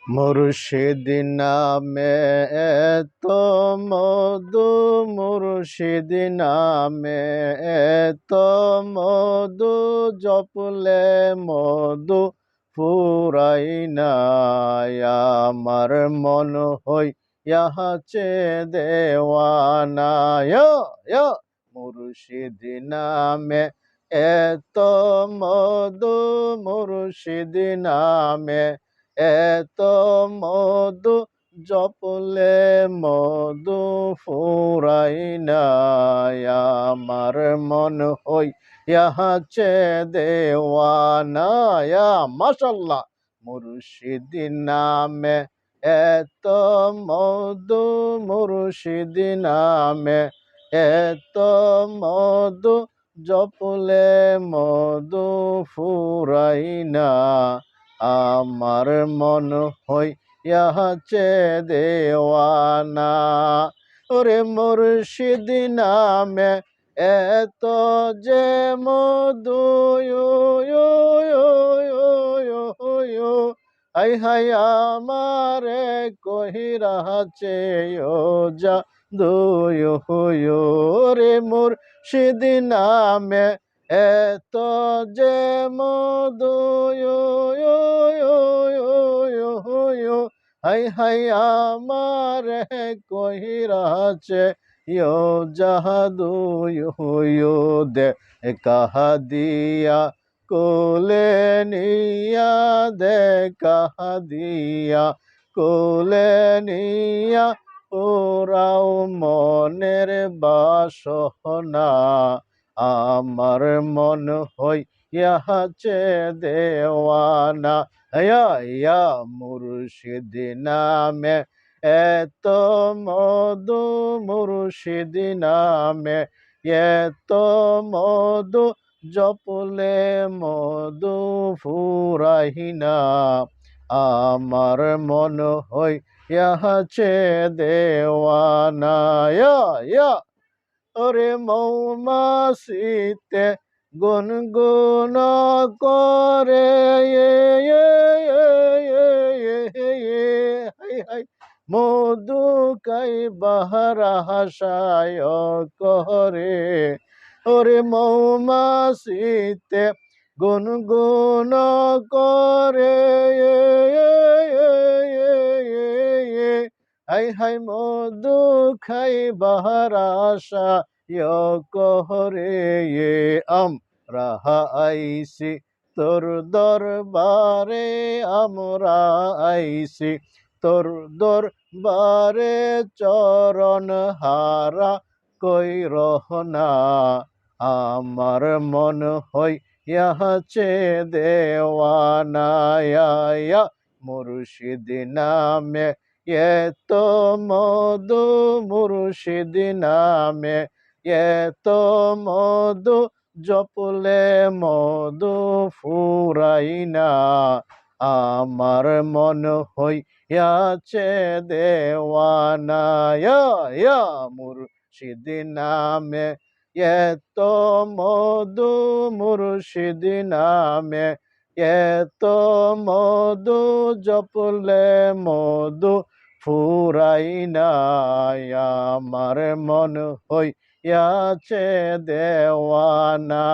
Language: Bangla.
মুর্শিদ নামে এত মধু, মুর্শিদ নামে এত মধু, জপলে মধু ফুরাই না। আমার মন হইয়াছে দেওয়ানা। মুর্শিদ নামে এত মধু, মুর্শিদ নামে এত মধু, জপলে মধু ফুরাই না। আমার মন হইয়াছে দেওয়ানা। মাশাল্লাহ। মুর্শিদ নামে এত মধু, মুর্শিদ নামে এত মধু, জপলে মধু ফুরাই না। আমার মন হইয়াছে দেওয়ানা। ওরে মুর্শিদ নামে এত যে মধু, হাই হাই আমারে কহিরাছে ও যা দুয় রে মুর্শিদ নামে এত যে মধু, হাই হাই আমারে কহিরাছে ইয়ো জাহাদু দে কাহা দিয়া কোলে নিয়া, দে কাহা দিয়া কোলে নিয়া, ওরাও মনের বাসনা। আমার মন হইয়াছে দেওয়ানা। মুর্শিদ নামে এত মধু, মুর্শিদ নামে এত মধু, জপলে মধু ফুরাই না। আমার মন হইয়াছে দেওয়ানা। ওরে মৌমাছিতে গুনগুন করে, হাই হাই মধু কাই বাহারা হাসায় করে। ওরে মৌমাছিতে গুনগুন করে, হাই হাই মধু খাই বাহারা আশা করে। আমরা আইসি তোর দরবারে, আমরা আইসি তোর দরবারে, চরণ হারা কই রহনা। আমার মন হইয়াছে দেওয়ানা। মুর্শিদ নামে এত মধু, মুর্শিদ নামে এত মধু, জপলে মধু ফুরাই না। আমার মন হইয়াছে দেওয়ানা। মুর্শিদ নামে এত মধু, মুর্শিদ নামে এত মধু, জপলে মধু ফুরাই না। আমার মন হইয়াছে দেওয়ানা।